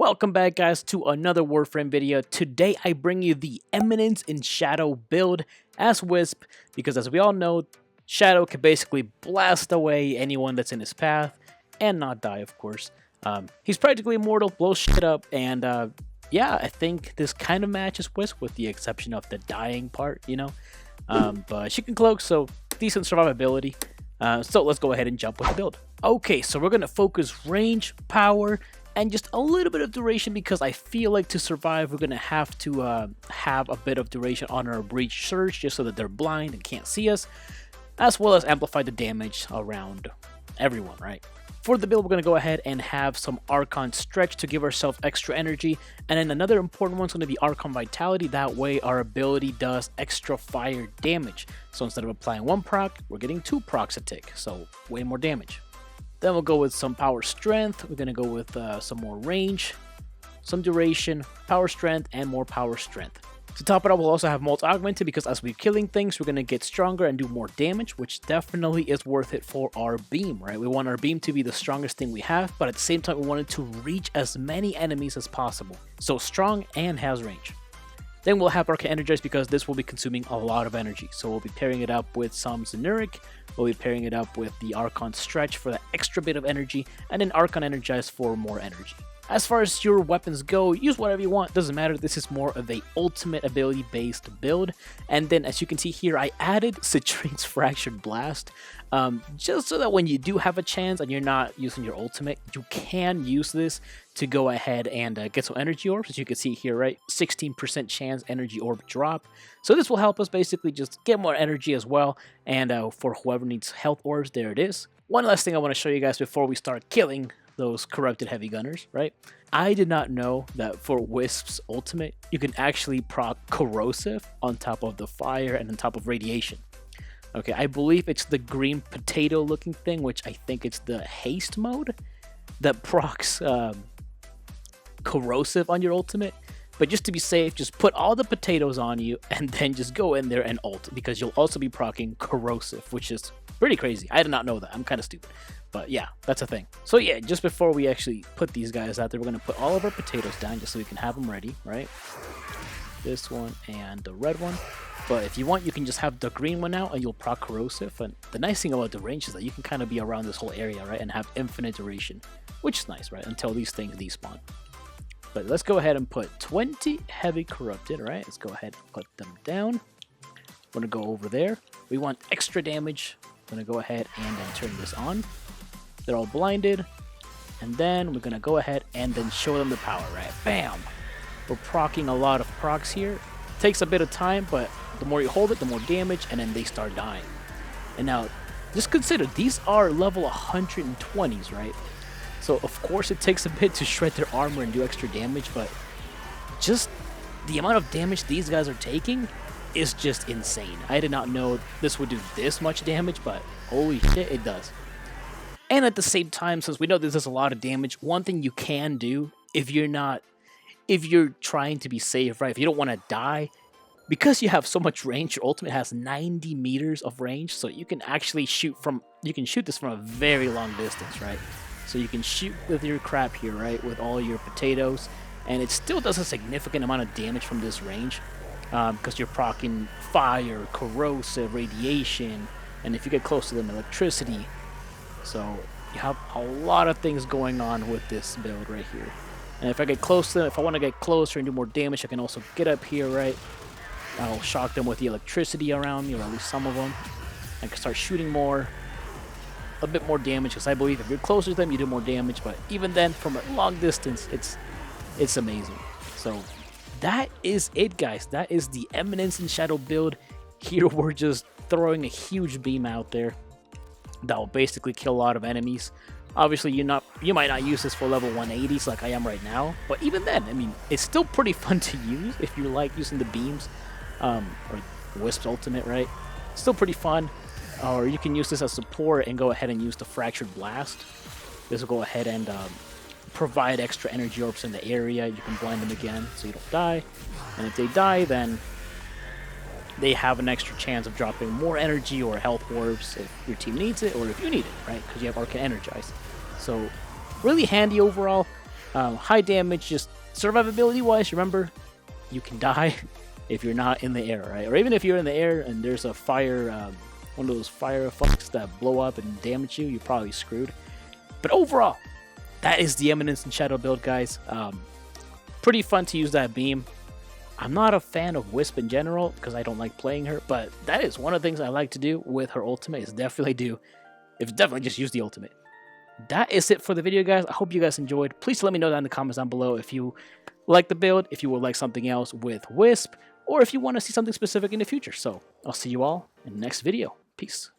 Welcome back, guys, to another Warframe video. Today I bring you the Eminence in Shadow build as Wisp, because as we all know, Shadow can basically blast away anyone that's in his path and not die, of course. He's practically immortal, blows shit up, and yeah, I think this kind of matches Wisp with the exception of the dying part, you know. But she can cloak, so decent survivability. So let's go ahead and jump with the build. Okay, so we're going to focus range, power, and just a little bit of duration, because I feel like to survive we're going to have a bit of duration on our breach surge, just so that they're blind and can't see us, as well as amplify the damage around everyone, right? For the build, we're going to go ahead and have some Archon Stretch to give ourselves extra energy, and then another important one's going to be Archon Vitality. That way our ability does extra fire damage, so instead of applying one proc, we're getting 2 procs a tick, so way more damage. Then we'll go with some power strength. We're going to go with some more range, some duration, power strength, and more power strength. To top it up, we'll also have Molt Augmented, because as we're killing things, we're going to get stronger and do more damage, which definitely is worth it for our beam, right? We want our beam to be the strongest thing we have, but at the same time, we want it to reach as many enemies as possible. So strong and has range. Then we'll have Archon Energize, because this will be consuming a lot of energy. So we'll be pairing it up with some Zenuric, we'll be pairing it up with the Archon Stretch for that extra bit of energy, and then Archon Energize for more energy. As far as your weapons go, use whatever you want, doesn't matter. This is more of a ultimate ability based build. And then as you can see here, I added Citrine's Fractured Blast, just so that when you do have a chance and you're not using your ultimate, you can use this to go ahead and get some energy orbs. As you can see here, right, 16% chance energy orb drop. So this will help us basically just get more energy as well. And for whoever needs health orbs, there it is. One last thing I want to show you guys before we start killing those corrupted heavy gunners, right? I did not know that for Wisp's ultimate, you can actually proc corrosive on top of the fire and on top of radiation. Okay, I believe it's the green potato looking thing, which I think it's the haste mode that procs corrosive on your ultimate. But just to be safe, just put all the potatoes on you and then just go in there and ult, because you'll also be procking corrosive, which is pretty crazy. I did not know that. I'm kind of stupid. But yeah, that's a thing. So yeah, just before we actually put these guys out there, we're going to put all of our potatoes down just so we can have them ready, right? This one and the red one. But if you want, you can just have the green one out and you'll proc corrosive. And the nice thing about the range is that you can kind of be around this whole area, right? And have infinite duration, which is nice, right? Until these things despawn. But let's go ahead and put 20 heavy corrupted, right? Let's go ahead and put them down. We're going to go over there. We want extra damage. I'm going to go ahead and then turn this on. They're all blinded. And then we're going to go ahead and then show them the power, right? Bam! We're proccing a lot of procs here. It takes a bit of time, but the more you hold it, the more damage, and then they start dying. And now, just consider, these are level 120s, right? So, of course, it takes a bit to shred their armor and do extra damage, but just the amount of damage these guys are taking is just insane. I did not know this would do this much damage, but holy shit, it does. And at the same time, since we know this does a lot of damage, one thing you can do if you're trying to be safe, right? If you don't want to die, because you have so much range, your ultimate has 90 meters of range, so you can actually shoot this from a very long distance, right? So you can shoot with your crap here, right? With all your potatoes, and it still does a significant amount of damage from this range, because you're proccing fire, corrosive, radiation, and if you get close to them, electricity. So you have a lot of things going on with this build right here. And if I get close to them, if I want to get closer and do more damage, I can also get up here, right? I'll shock them with the electricity around me, or at least some of them. I can start shooting more, a bit more damage, because I believe if you're closer to them, you do more damage. But even then, from a long distance, it's amazing. So that is it, guys. That is the Eminence in Shadow build. Here we're just throwing a huge beam out there that will basically kill a lot of enemies. Obviously, you might not use this for level 180s like I am right now, but even then, I mean, it's still pretty fun to use if you like using the beams, or Wisp's ultimate, right? It's still pretty fun. Or you can use this as support and go ahead and use the Fractured Blast. This will go ahead and provide extra energy orbs in the area. You can blind them again so you don't die. And if they die, then they have an extra chance of dropping more energy or health orbs if your team needs it, or if you need it, right? Because you have Archon Energize. So really handy overall. High damage, just survivability wise. Remember, you can die if you're not in the air, right? Or even if you're in the air and there's a fire, one of those fire fucks that blow up and damage you, you're probably screwed. But overall, that is the Eminence and Shadow build, guys. Pretty fun to use that beam. I'm not a fan of Wisp in general because I don't like playing her, but that is one of the things I like to do with her ultimate. Is definitely just use the ultimate. That is it for the video, guys. I hope you guys enjoyed. Please let me know down in the comments down below if you like the build, if you would like something else with Wisp, or if you want to see something specific in the future. So I'll see you all in the next video. Peace.